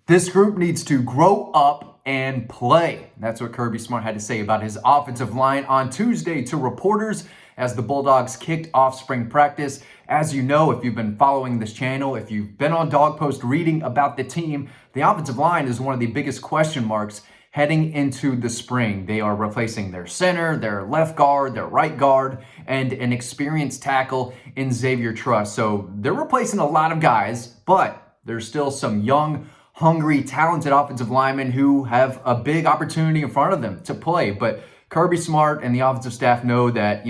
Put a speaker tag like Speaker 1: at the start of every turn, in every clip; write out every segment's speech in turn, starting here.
Speaker 1: This group needs to grow up and play. That's what Kirby Smart had to say about his offensive line on Tuesday to reporters as the Bulldogs kicked off spring practice. As you know, if you've been following this channel, if you've been on Dawg Post reading about the team, the offensive line is one of the biggest question marks heading into the spring. They are replacing their center, their left guard, their right guard, and an experienced tackle in Xavier Truss. So they're replacing a lot of guys, but there's still some young, hungry, talented offensive linemen who have a big opportunity in front of them to play. But Kirby Smart and the offensive staff know that,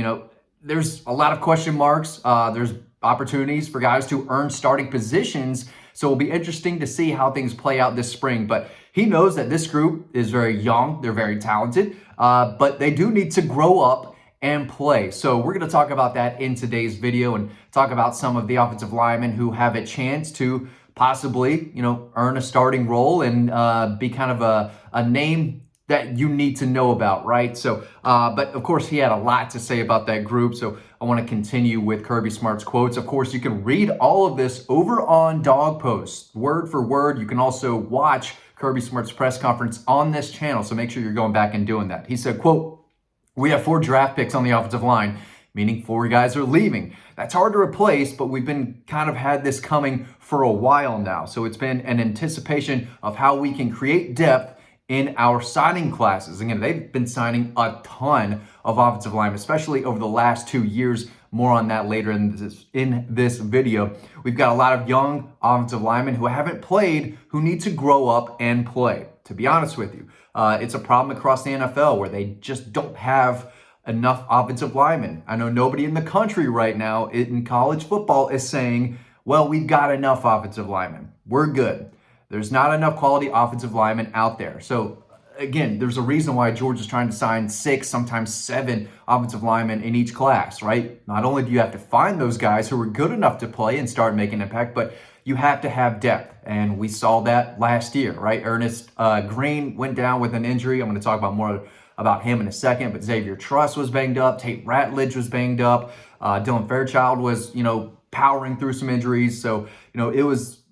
Speaker 1: there's a lot of question marks. There's opportunities for guys to earn starting positions. So it'll be interesting to see how things play out this spring. But he knows that this group is very young. They're very talented, but they do need to grow up and play. So we're going to talk about that in today's video and talk about some of the offensive linemen who have a chance to possibly, earn a starting role and be kind of a name that you need to know about, right? So, but of course, he had a lot to say about that group. So I want to continue with Kirby Smart's quotes. Of course, you can read all of this over on Dawg Post, word for word. You can also watch Kirby Smart's press conference on this channel. So make sure you're going back and doing that. He said, quote, "We have 4 draft picks on the offensive line, meaning 4 guys are leaving. That's hard to replace, but we've been kind of had this coming for a while now. So it's been an anticipation of how we can create depth in our signing classes." Again, they've been signing a ton of offensive linemen, especially over the last 2 years. More on that later in this video. We've got a lot of young offensive linemen who haven't played, who need to grow up and play. To be honest with you, it's a problem across the NFL where they just don't have enough offensive linemen. I know nobody in the country right now in college football is saying, well, we've got enough offensive linemen. We're good. There's not enough quality offensive linemen out there. So again, there's a reason why Georgia's trying to sign 6, sometimes 7 offensive linemen in each class, right? Not only do you have to find those guys who are good enough to play and start making an impact, but you have to have depth. And we saw that last year, right? Ernest Green went down with an injury. I'm going to talk about more about him in a second, but Xavier Truss was banged up. Tate Ratledge was banged up. Dylan Fairchild was, powering through some injuries. So,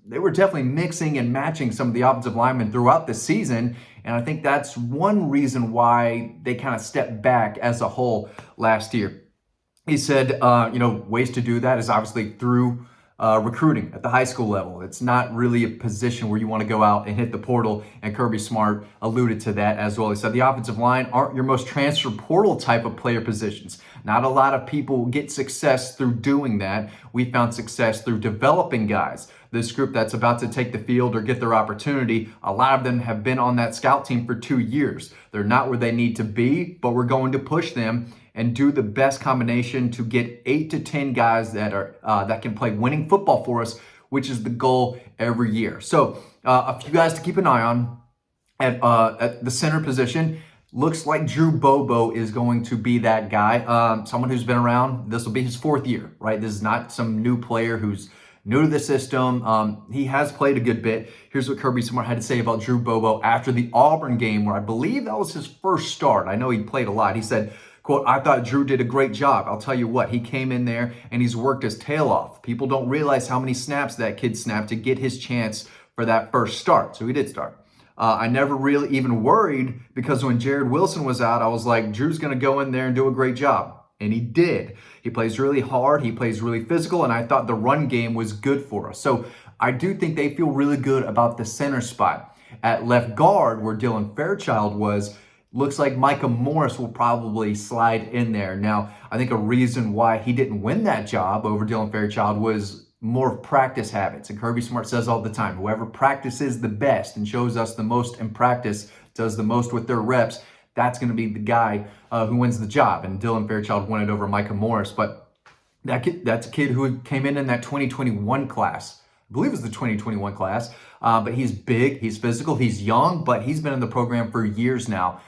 Speaker 1: they were definitely mixing and matching some of the offensive linemen throughout the season. And I think that's one reason why they kind of stepped back as a whole last year. He said, ways to do that is obviously through recruiting at the high school level. It's not really a position where you want to go out and hit the portal, and Kirby Smart alluded to that as well. He said the offensive line aren't your most transfer portal type of player positions. Not a lot of people get success through doing that. We found success through developing guys. This group that's about to take the field or get their opportunity, a lot of them have been on that scout team for 2 years. They're not where they need to be, but we're going to push them and do the best combination to get 8 to 10 guys that are that can play winning football for us, which is the goal every year. So a few guys to keep an eye on at the center position. Looks like Drew Bobo is going to be that guy. Someone who's been around. This will be his 4th year, right? This is not some new player who's new to the system. He has played a good bit. Here's what Kirby Smart had to say about Drew Bobo after the Auburn game, where I believe that was his first start. I know he played a lot. He said, quote, "I thought Drew did a great job. I'll tell you what, he came in there and he's worked his tail off. People don't realize how many snaps that kid snapped to get his chance for that first start." So he did start. I never really even worried because when Jared Wilson was out, I was like, Drew's going to go in there and do a great job. And he did. He plays really hard. He plays really physical. And I thought the run game was good for us. So I do think they feel really good about the center spot. At left guard, where Dylan Fairchild was, looks like Micah Morris will probably slide in there. Now, I think a reason why he didn't win that job over Dylan Fairchild was more practice habits. And Kirby Smart says all the time, whoever practices the best and shows us the most in practice, does the most with their reps, that's going to be the guy who wins the job. And Dylan Fairchild won it over Micah Morris. But that's a kid who came in that 2021 class. I believe it was the 2021 class. But he's big, he's physical, he's young, but he's been in the program for years now.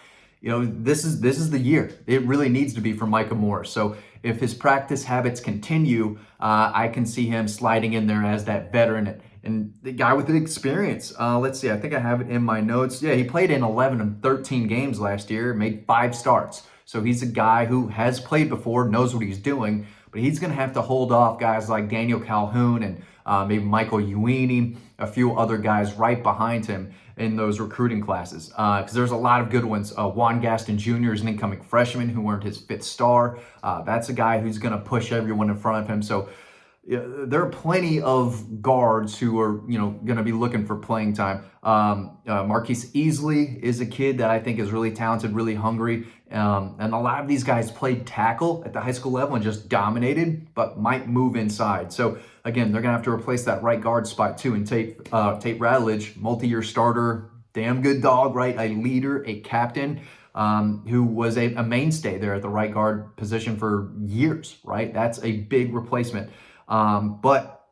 Speaker 1: This is the year. It really needs to be for Micah Morris. So if his practice habits continue, I can see him sliding in there as that veteran and the guy with the experience. Let's see, I think I have it in my notes. Yeah, he played in 11 and 13 games last year, made 5 starts. So he's a guy who has played before, knows what he's doing. But but he's going to have to hold off guys like Daniel Calhoun and maybe Michael Ewing, a few other guys right behind him in those recruiting classes, because there's a lot of good ones. Juan Gaston Jr. is an incoming freshman who earned his 5th star. That's a guy who's going to push everyone in front of him. So yeah, there are plenty of guards who are, going to be looking for playing time. Marquise Easley is a kid that I think is really talented, really hungry. And a lot of these guys played tackle at the high school level and just dominated, but might move inside. So again, they're going to have to replace that right guard spot too. And Tate Ratledge, multi-year starter, damn good dog, right? A leader, a captain. Who was a mainstay there at the right guard position for years, right? That's a big replacement. But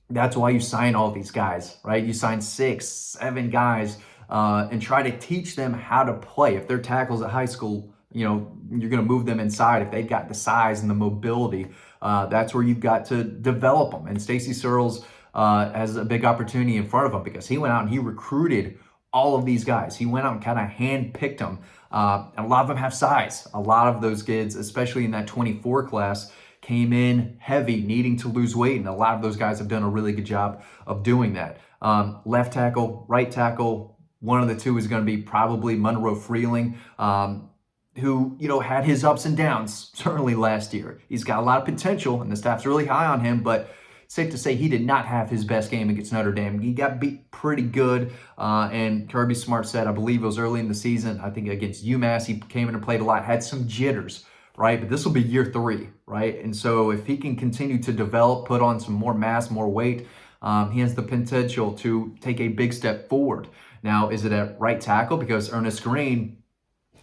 Speaker 1: that's why you sign all these guys, right? You sign 6, 7 guys and try to teach them how to play. If they're tackles at high school, you're going to move them inside. If they've got the size and the mobility, that's where you've got to develop them. And Stacey Searles has a big opportunity in front of him because he went out and he recruited all of these guys. He went out and kind of handpicked them. And a lot of them have size. A lot of those kids, especially in that 24 class, came in heavy, needing to lose weight, and a lot of those guys have done a really good job of doing that. Left tackle, right tackle, one of the two is going to be probably Monroe Freeling, who had his ups and downs certainly last year. He's got a lot of potential, and the staff's really high on him, but safe to say he did not have his best game against Notre Dame. He got beat pretty good, and Kirby Smart said, I believe it was early in the season, I think against UMass, he came in and played a lot, had some jitters, right? But this will be year 3, right? And so if he can continue to develop, put on some more mass, more weight, he has the potential to take a big step forward. Now, is it at right tackle? Because Ernest Green,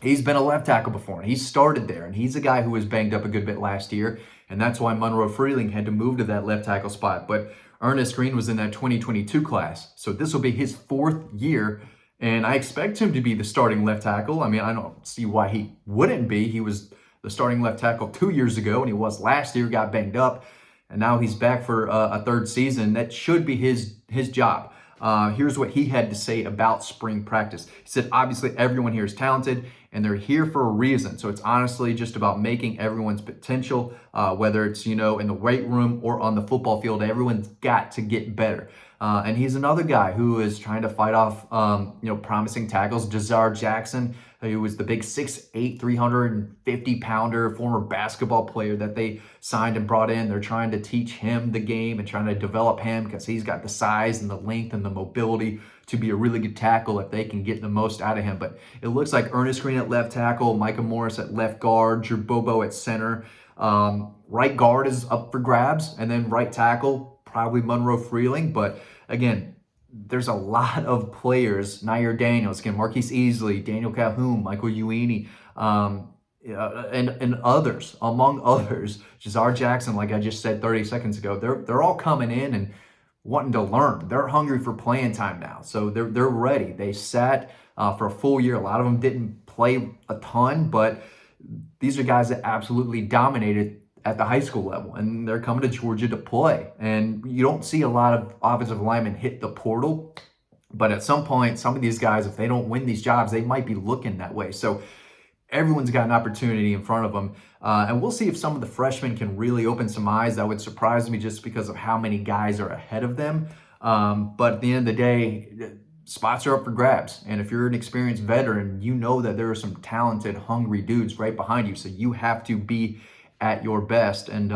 Speaker 1: he's been a left tackle before, and he started there, and he's a guy who was banged up a good bit last year, and that's why Monroe Freeling had to move to that left tackle spot. But Ernest Green was in that 2022 class, so this will be his 4th year, and I expect him to be the starting left tackle. I mean, I don't see why he wouldn't be. He was the starting left tackle 2 years ago, and he was last year, got banged up, and now he's back for a 3rd season. That should be his job. Here's what he had to say about spring practice. He said, obviously, everyone here is talented, and they're here for a reason. So it's honestly just about making everyone's potential, whether it's, in the weight room or on the football field. Everyone's got to get better. And he's another guy who is trying to fight off, promising tackles. Jazar Jackson, who was the big 6'8", 350-pounder former basketball player that they signed and brought in. They're trying to teach him the game and trying to develop him because he's got the size and the length and the mobility to be a really good tackle if they can get the most out of him. But it looks like Ernest Green at left tackle, Micah Morris at left guard, Drew Bobo at center. Right guard is up for grabs, and then right tackle, probably Monroe Freeling. But again, there's a lot of players, Nair Daniels, again, Marquise Easley, Daniel Calhoun, Michael Ewing, and others, among others, Jazar Jackson, like I just said 30 seconds ago. They're all coming in and wanting to learn. They're hungry for playing time now, so they're ready. They sat for a full year. A lot of them didn't play a ton, but these are guys that absolutely dominated at the high school level, and they're coming to Georgia to play. And you don't see a lot of offensive linemen hit the portal, but at some point, some of these guys, if they don't win these jobs, they might be looking that way. So everyone's got an opportunity in front of them, and we'll see if some of the freshmen can really open some eyes. That would surprise me just because of how many guys are ahead of them. But at the end of the day, spots are up for grabs. And if you're an experienced veteran, you know that there are some talented, hungry dudes right behind you. So you have to be at your best. And,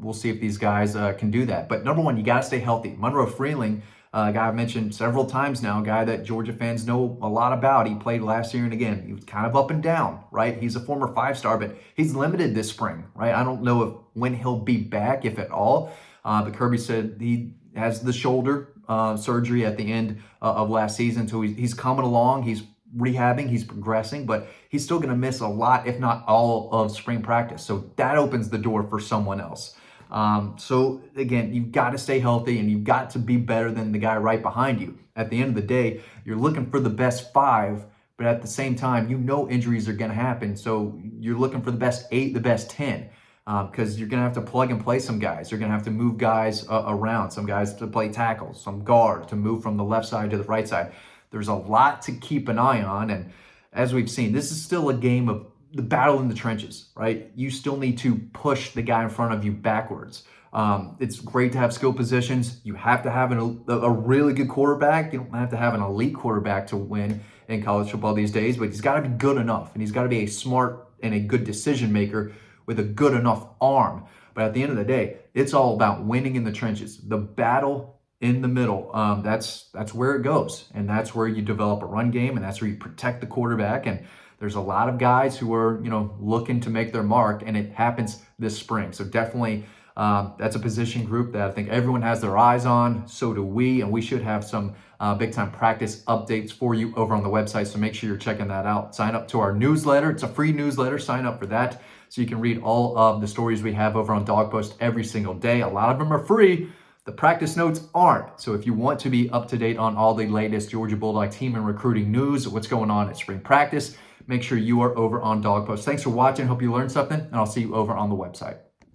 Speaker 1: we'll see if these guys can do that. But number one, you got to stay healthy. Monroe Freeling, a guy I've mentioned several times now, a guy that Georgia fans know a lot about. He played last year, and again, he was kind of up and down, right? He's a former 5-star, but he's limited this spring, right? I don't know when he'll be back, if at all. But Kirby said he has the shoulder surgery at the end of last season, so he's coming along. He's rehabbing, he's progressing, but he's still going to miss a lot, if not all, of spring practice. So that opens the door for someone else. So again, you've got to stay healthy, and you've got to be better than the guy right behind you. At the end of the day, you're looking for the best 5, but at the same time, injuries are going to happen. So you're looking for the best 8, the best 10, because you're going to have to plug and play some guys. You're going to have to move guys around, some guys to play tackles, some guard to move from the left side to the right side. There's a lot to keep an eye on. And as we've seen, this is still a game of, the battle in the trenches, right? You still need to push the guy in front of you backwards. It's great to have skill positions. You have to have a really good quarterback. You don't have to have an elite quarterback to win in college football these days, but he's got to be good enough, and he's got to be a smart and a good decision maker with a good enough arm. But at the end of the day, it's all about winning in the trenches. The battle in the middle, that's where it goes, and that's where you develop a run game, and that's where you protect the quarterback. And there's a lot of guys who are, looking to make their mark, and it happens this spring. So definitely, that's a position group that I think everyone has their eyes on. So do we, and we should have some big time practice updates for you over on the website. So make sure you're checking that out. Sign up to our newsletter. It's a free newsletter. Sign up for that so you can read all of the stories we have over on Dawg Post every single day. A lot of them are free. The practice notes aren't. So if you want to be up to date on all the latest Georgia Bulldog team and recruiting news, what's going on at spring practice, make sure you are over on Dawg Post. Thanks for watching. Hope you learned something, and I'll see you over on the website.